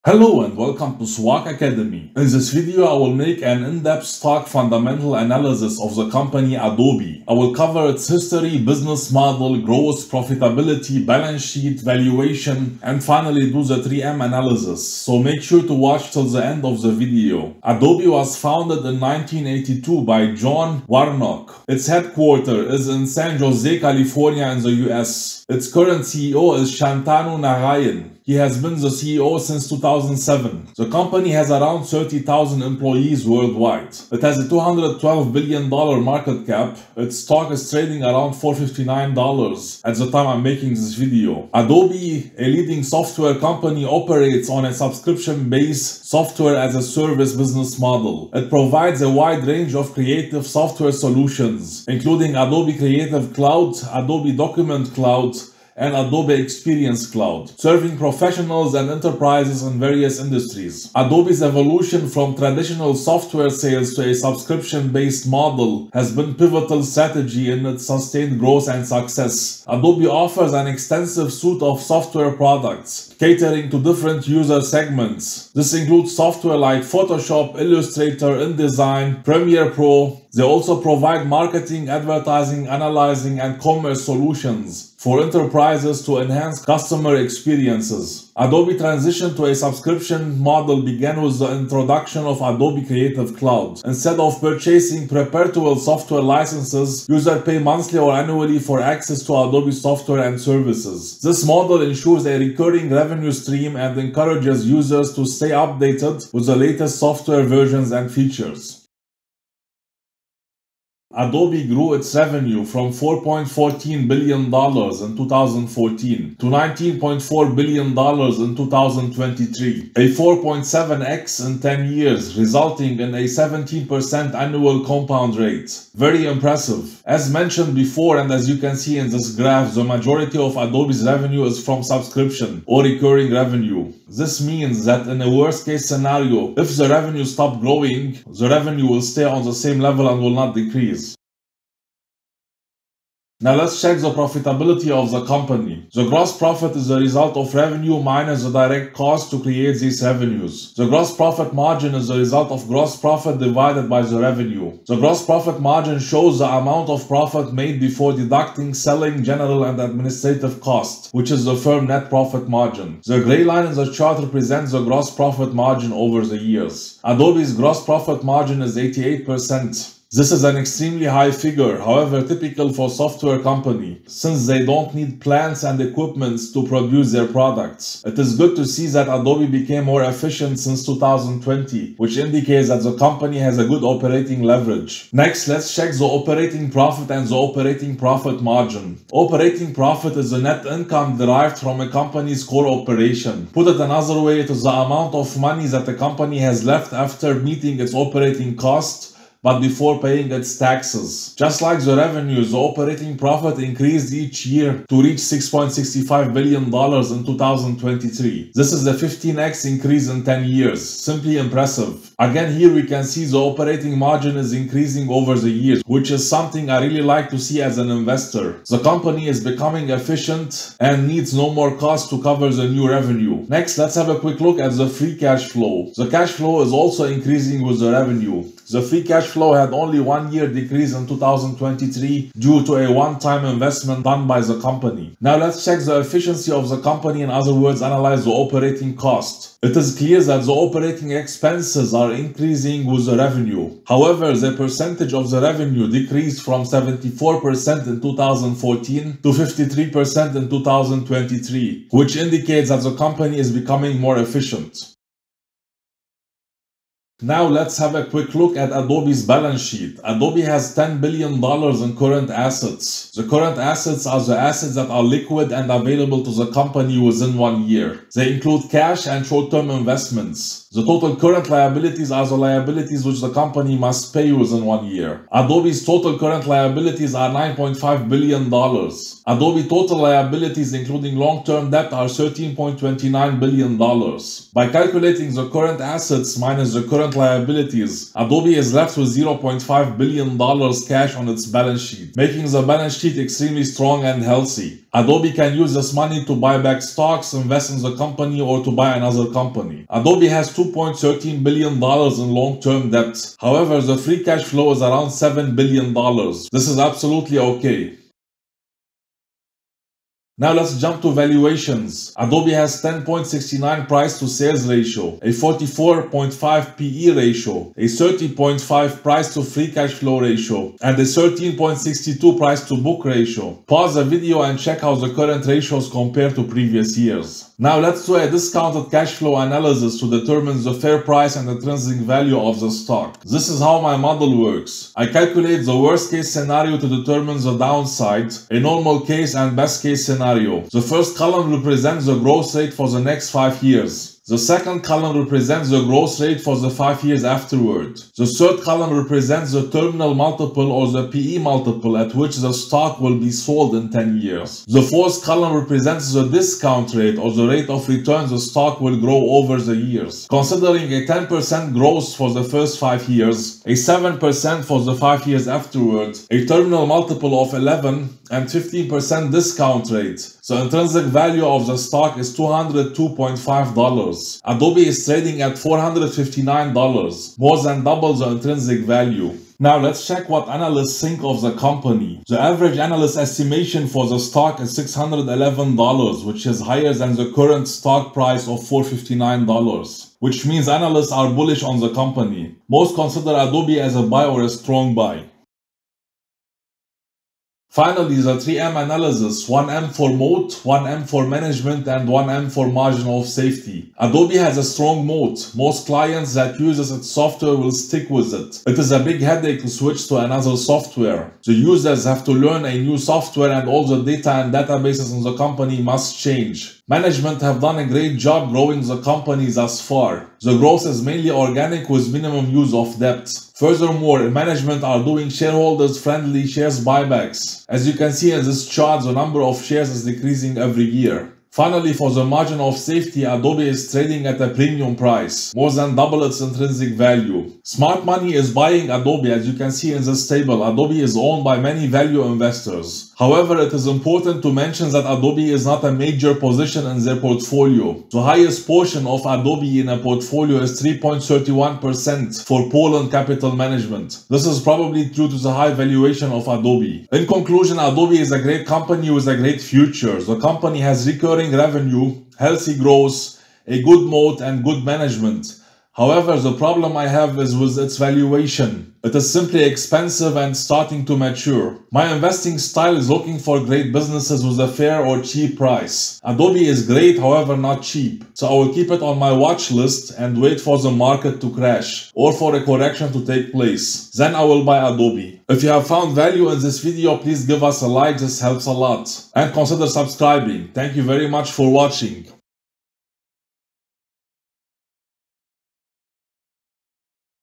Hello and welcome to SWOG Academy. In this video I will make an in-depth stock fundamental analysis of the company Adobe. I will cover its history, business model, growth, profitability, balance sheet, valuation, and finally do the 3M analysis. So make sure to watch till the end of the video. Adobe was founded in 1982 by John Warnock. Its headquarters is in San Jose, California in the US. Its current CEO is Shantanu Narayan. He has been the CEO since 2007. The company has around 30,000 employees worldwide. It has a $212 billion market cap. Its stock is trading around $459 at the time I'm making this video. Adobe, a leading software company, operates on a subscription-based software as a service business model. It provides a wide range of creative software solutions, including Adobe Creative Cloud, Adobe Document Cloud, and Adobe Experience Cloud, serving professionals and enterprises in various industries. Adobe's evolution from traditional software sales to a subscription-based model has been a pivotal strategy in its sustained growth and success. Adobe offers an extensive suite of software products, catering to different user segments. This includes software like Photoshop, Illustrator, InDesign, Premiere Pro. They also provide marketing, advertising, analyzing, and commerce solutions for enterprises to enhance customer experiences. Adobe transition to a subscription model began with the introduction of Adobe Creative Cloud. Instead of purchasing perpetual software licenses, users pay monthly or annually for access to Adobe software and services. This model ensures a recurring revenue stream and encourages users to stay updated with the latest software versions and features. Adobe grew its revenue from $4.14 billion in 2014 to $19.4 billion in 2023, a 4.7x in 10 years, resulting in a 17% annual compound rate. Very impressive. As mentioned before, and as you can see in this graph, the majority of Adobe's revenue is from subscription or recurring revenue. This means that in a worst case scenario, if the revenue stops growing, the revenue will stay on the same level and will not decrease. Now let's check the profitability of the company. The gross profit is the result of revenue minus the direct cost to create these revenues. The gross profit margin is the result of gross profit divided by the revenue. The gross profit margin shows the amount of profit made before deducting selling, general, and administrative costs, which is the firm net profit margin. The gray line in the chart represents the gross profit margin over the years. Adobe's gross profit margin is 88%. This is an extremely high figure, however typical for software company, since they don't need plants and equipments to produce their products. It is good to see that Adobe became more efficient since 2020, which indicates that the company has a good operating leverage. Next, let's check the operating profit and the operating profit margin. Operating profit is the net income derived from a company's core operation. Put it another way, it is the amount of money that the company has left after meeting its operating costs, but before paying its taxes. Just like the revenues, the operating profit increased each year to reach $6.65 billion in 2023. This is a 15x increase in 10 years. Simply impressive. Again, here we can see the operating margin is increasing over the years, which is something I really like to see as an investor. The company is becoming efficient and needs no more cost to cover the new revenue. Next, let's have a quick look at the free cash flow. The cash flow is also increasing with the revenue. The free cash flow had only 1 year decrease in 2023 due to a one-time investment done by the company. Now let's check the efficiency of the company, in other words, analyze the operating cost. It is clear that the operating expenses are increasing with the revenue. However, the percentage of the revenue decreased from 74% in 2014 to 53% in 2023, which indicates that the company is becoming more efficient. Now let's have a quick look at Adobe's balance sheet. Adobe has $10 billion in current assets. The current assets are the assets that are liquid and available to the company within 1 year. They include cash and short-term investments. The total current liabilities are the liabilities which the company must pay within 1 year. Adobe's total current liabilities are $9.5 billion. Adobe total liabilities including long-term debt are $13.29 billion. By calculating the current assets minus the current liabilities, Adobe is left with $0.5 billion cash on its balance sheet, making the balance sheet extremely strong and healthy. Adobe can use this money to buy back stocks, invest in the company, or to buy another company. Adobe has $2.13 billion in long-term debt. However, the free cash flow is around $7 billion. This is absolutely okay. Now let's jump to valuations. Adobe has 10.69 price to sales ratio, a 44.5 PE ratio, a 30.5 price to free cash flow ratio, and a 13.62 price to book ratio. Pause the video and check how the current ratios compare to previous years. Now let's do a discounted cash flow analysis to determine the fair price and intrinsic value of the stock. This is how my model works. I calculate the worst case scenario to determine the downside, a normal case and best case scenario. The first column represents the growth rate for the next 5 years. The second column represents the growth rate for the 5 years afterward. The third column represents the terminal multiple or the PE multiple at which the stock will be sold in 10 years. The fourth column represents the discount rate or the rate of return the stock will grow over the years. Considering a 10% growth for the first 5 years, a 7% for the 5 years afterward, a terminal multiple of 11 and 15% discount rate, the intrinsic value of the stock is $202.5. Adobe is trading at $459, more than double the intrinsic value. Now let's check what analysts think of the company. The average analyst estimation for the stock is $611, which is higher than the current stock price of $459, which means analysts are bullish on the company. Most consider Adobe as a buy or a strong buy. Finally, the 3M analysis, 1M for moat, 1M for management, and 1M for margin of safety. Adobe has a strong moat. Most clients that uses its software will stick with it. It is a big headache to switch to another software. The users have to learn a new software and all the data and databases in the company must change. Management have done a great job growing the company thus far. The growth is mainly organic with minimum use of debt. Furthermore, management are doing shareholders-friendly shares buybacks. As you can see in this chart, the number of shares is decreasing every year. Finally, for the margin of safety, Adobe is trading at a premium price, more than double its intrinsic value. Smart money is buying Adobe. As you can see in this table, Adobe is owned by many value investors. However, it is important to mention that Adobe is not a major position in their portfolio. The highest portion of Adobe in a portfolio is 3.31% for Poland Capital Management. This is probably due to the high valuation of Adobe. In conclusion, Adobe is a great company with a great future. The company has recurring revenue, healthy growth, a good moat, and good management. However, the problem I have is with its valuation. It is simply expensive and starting to mature. My investing style is looking for great businesses with a fair or cheap price. Adobe is great, however not cheap. So I will keep it on my watch list and wait for the market to crash or for a correction to take place. Then I will buy Adobe. If you have found value in this video, please give us a like, this helps a lot. And consider subscribing. Thank you very much for watching.